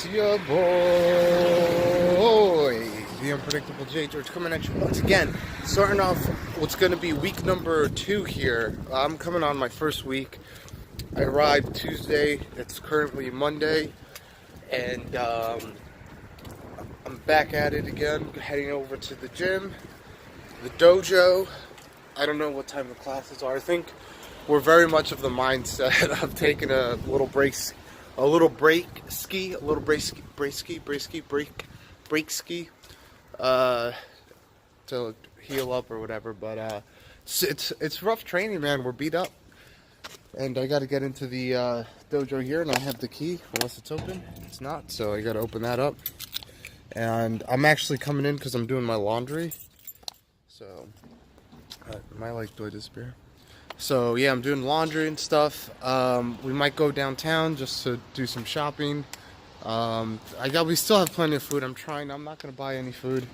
It's your boy, the Unpredictable J. George, coming at you once again. Starting off what's going to be week number 2 here. I'm coming on my first week. I arrived Tuesday. It's currently Monday. And I'm back at it again, heading over to the gym, the dojo. I don't know what time the classes are. I think we're very much of the mindset of taking a little break ski to heal up or whatever. But it's rough training, man. We're beat up, and I got to get into the dojo here, and I have the key unless it's open. It's not, so I got to open that up. And I'm actually coming in because I'm doing my laundry. So my light do I disappear? So yeah, I'm doing laundry and stuff. We might go downtown just to do some shopping. We still have plenty of food. I'm not gonna buy any food.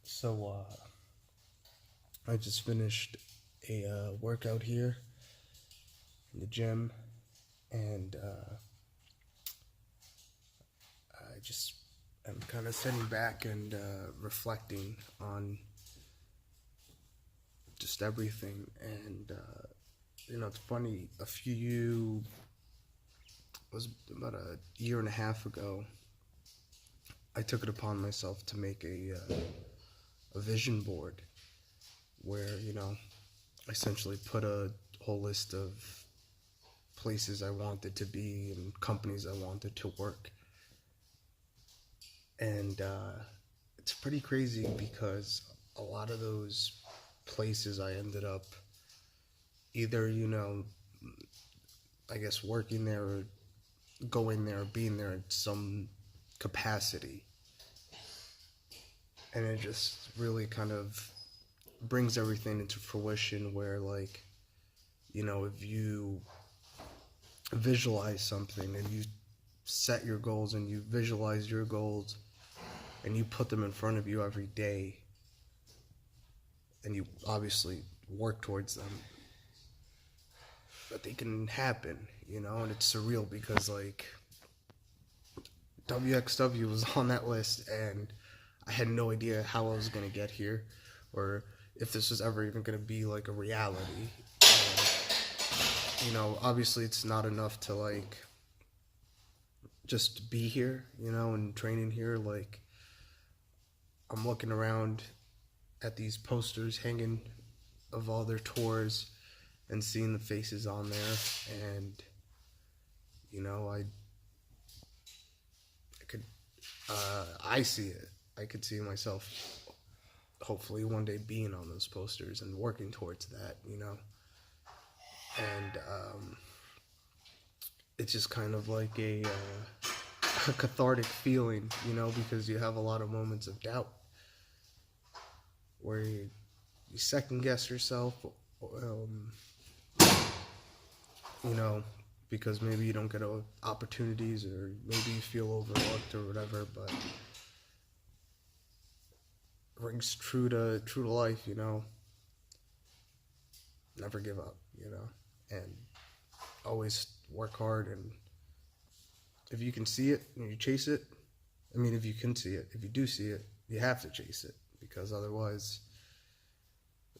So I just finished a workout here in the gym, and I'm kind of sitting back and reflecting on just everything. And it's funny, it was about a year and a half ago, I took it upon myself to make a vision board where, I essentially put a whole list of places I wanted to be and companies I wanted to work. And it's pretty crazy because a lot of those places I ended up either, I guess working there or going there or being there in some capacity. And it just really kind of brings everything into fruition where, like, if you visualize something and you set your goals and you visualize your goals and you put them in front of you every day and you obviously work towards them, but they can happen, and it's surreal because, like, WXW was on that list and I had no idea how I was going to get here or if this was ever even going to be like a reality. And, obviously it's not enough to, like, just be here, and training here. Like, I'm looking around at these posters hanging of all their tours and seeing the faces on there, and I see it. I could see myself hopefully one day being on those posters and working towards that, and it's just kind of like a cathartic feeling, because you have a lot of moments of doubt where you second guess yourself, because maybe you don't get opportunities or maybe you feel overlooked or whatever. But rings true to life, never give up, and always work hard. And if you can see it and you chase it, if you can see it, if you do see it, you have to chase it, because otherwise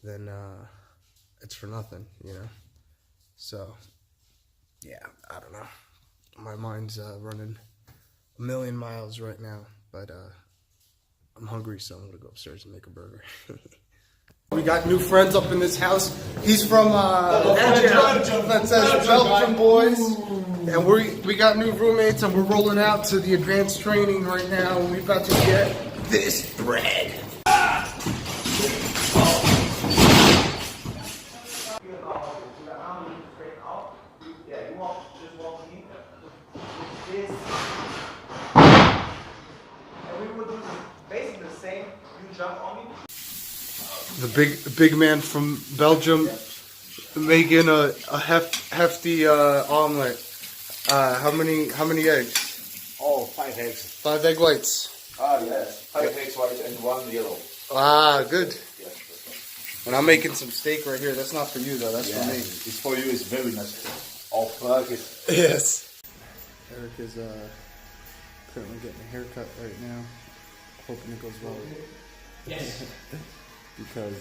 then it's for nothing, So yeah, I don't know, my mind's running a million miles right now, but I'm hungry, so I'm gonna go upstairs and make a burger. We got new friends up in this house. He's from Belgium boys, and we got new roommates, and we're rolling out to the advanced training right now. And we're about to get this bread. The big man from Belgium making a hefty omelet. How many eggs? Oh, 5 eggs. 5 egg whites. Ah, yes. 5 eggs white and 1 yellow. Ah, good. Yes, that's And I'm making some steak right here. That's not for you though. That's for me. It's for you. It's very nice. I'll plug it. Yes. Eric is currently getting a haircut right now. Hoping it goes well. Yes. Because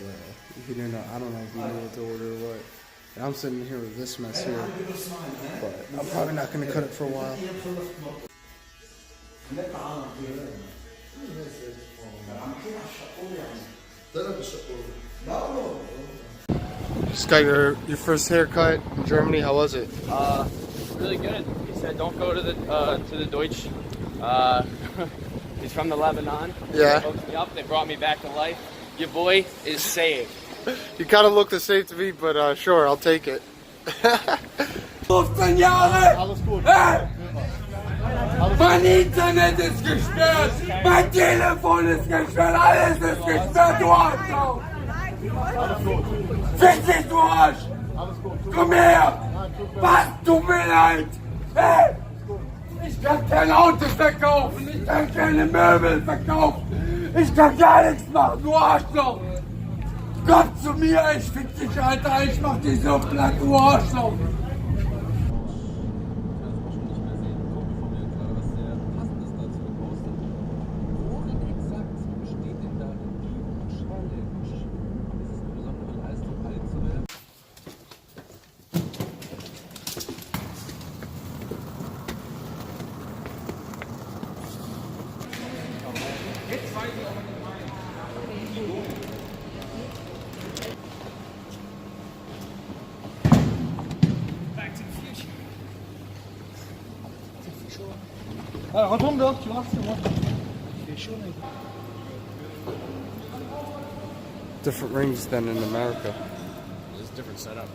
he didn't know. I don't know if he knew what to order or what. And I'm sitting here with this mess here. But I'm probably not going to cut it for a while. Just got your first haircut in Germany. How was it? Really good. He said don't go to the Deutsch. He's from the Lebanon. Yeah. They hooked me up. They brought me back to life. Your boy is saved. You kind of look the same to me, but sure, I'll take it. 15 Jahre! Hey! Mein Internet ist gesperrt! Mein Telefon ist gesperrt! Alles ist gesperrt, du Arschloch! Fick dich, du Arsch! Komm her! Was? Tut mir leid! Hey! Ich kann kein Auto verkaufen! Ich kann keine Möbel verkaufen! Ich kann gar nichts machen, du Arschloch! Komm zu mir, ich fick dich, Alter! Ich mach dich so platt, du Arschloch! Retourne dehors, tu vois, c'est moi. Different rings than in America. It's a different setup.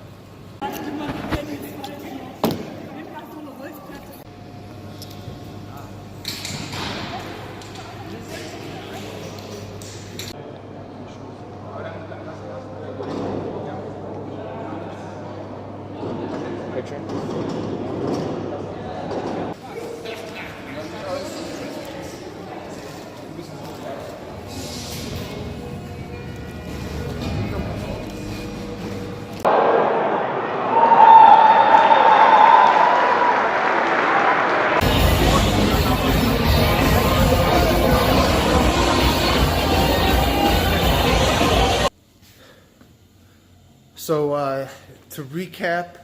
So to recap,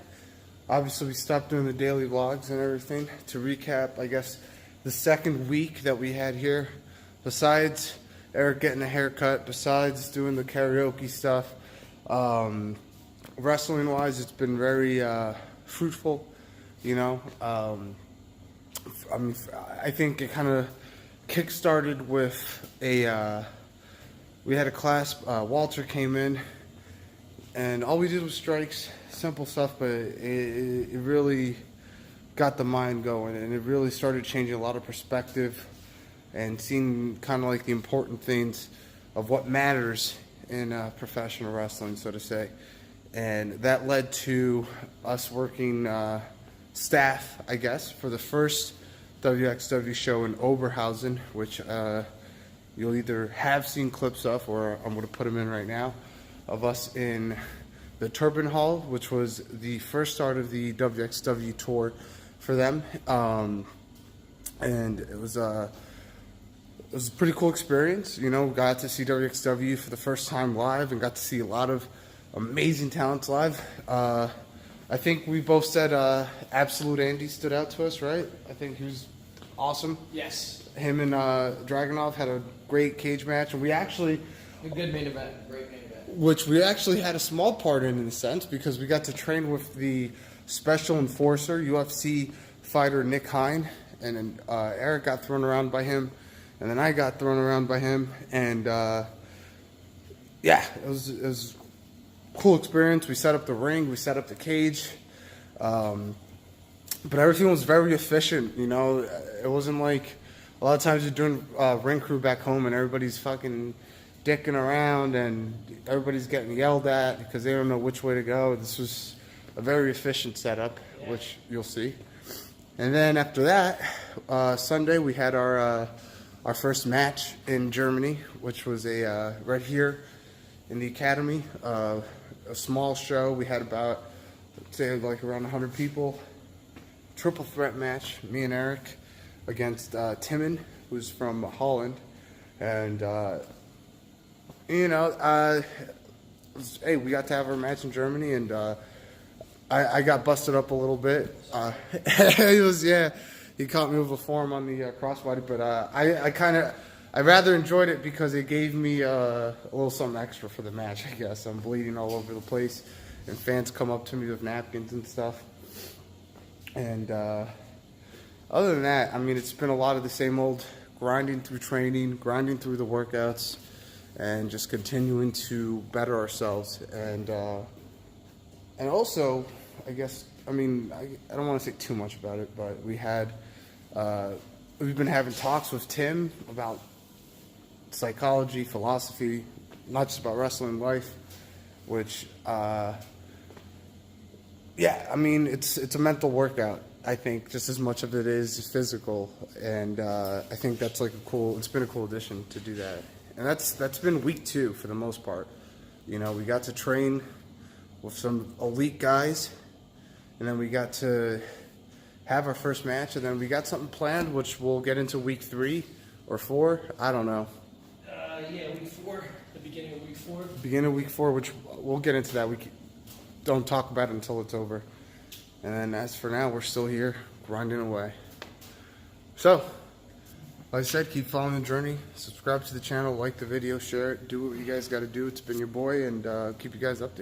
obviously we stopped doing the daily vlogs and everything. To recap, I guess the second week that we had here, besides Eric getting a haircut, besides doing the karaoke stuff, wrestling wise, it's been very fruitful, you know. I mean, I think it kind of kick-started with we had a class, Walter came in, and all we did was strikes, simple stuff, but it really got the mind going, and it really started changing a lot of perspective and seeing kind of like the important things of what matters in professional wrestling, so to say. And that led to us working staff, I guess, for the first WXW show in Oberhausen, which you'll either have seen clips of, or I'm going to put them in right now, of us in the Turban Hall, which was the first start of the WXW tour for them. And it was a pretty cool experience. You know, got to see WXW for the first time live and got to see a lot of amazing talents live. I think we both said Absolute Andy stood out to us, right? I think he was awesome. Yes. Him and Dragunov had a great cage match, and we actually... A good main event. Great main event. Which we actually had a small part in a sense, because we got to train with the special enforcer, UFC fighter Nick Hine, and then Eric got thrown around by him, and then I got thrown around by him, and yeah, it was a cool experience. We set up the ring, we set up the cage, but everything was very efficient, you know. It wasn't like a lot of times you're doing ring crew back home and everybody's fucking dicking around and everybody's getting yelled at because they don't know which way to go. This was a very efficient setup, which you'll see. And then after that, Sunday we had our first match in Germany, which was right here in the academy. A small show. We had about, say, like around 100 people. Triple threat match. Me and Eric against Timon, who's from Holland, and hey, we got to have our match in Germany, and I got busted up a little bit. He caught me with a forearm on the crossbody, but I rather enjoyed it because it gave me a little something extra for the match, I guess. I'm bleeding all over the place, and fans come up to me with napkins and stuff. And other than that, I mean, it's been a lot of the same old grinding through training, grinding through the workouts, and just continuing to better ourselves. And also, I guess, I mean, I don't want to say too much about it, but we've been having talks with Tim about psychology, philosophy, not just about wrestling, life, which, I mean, it's a mental workout, I think, just as much of it is physical, and I think that's like it's been a cool addition to do that. And that's been week 2 for the most part. You know, we got to train with some elite guys, and then we got to have our first match, and then we got something planned, which we'll get into week 3 or 4. I don't know. Week 4. The beginning of week 4. Beginning of week 4, which we'll get into that. We don't talk about it until it's over. And then as for now, we're still here grinding away. So, like I said, keep following the journey. Subscribe to the channel, like the video, share it, do what you guys got to do. It's been your boy, and keep you guys updated.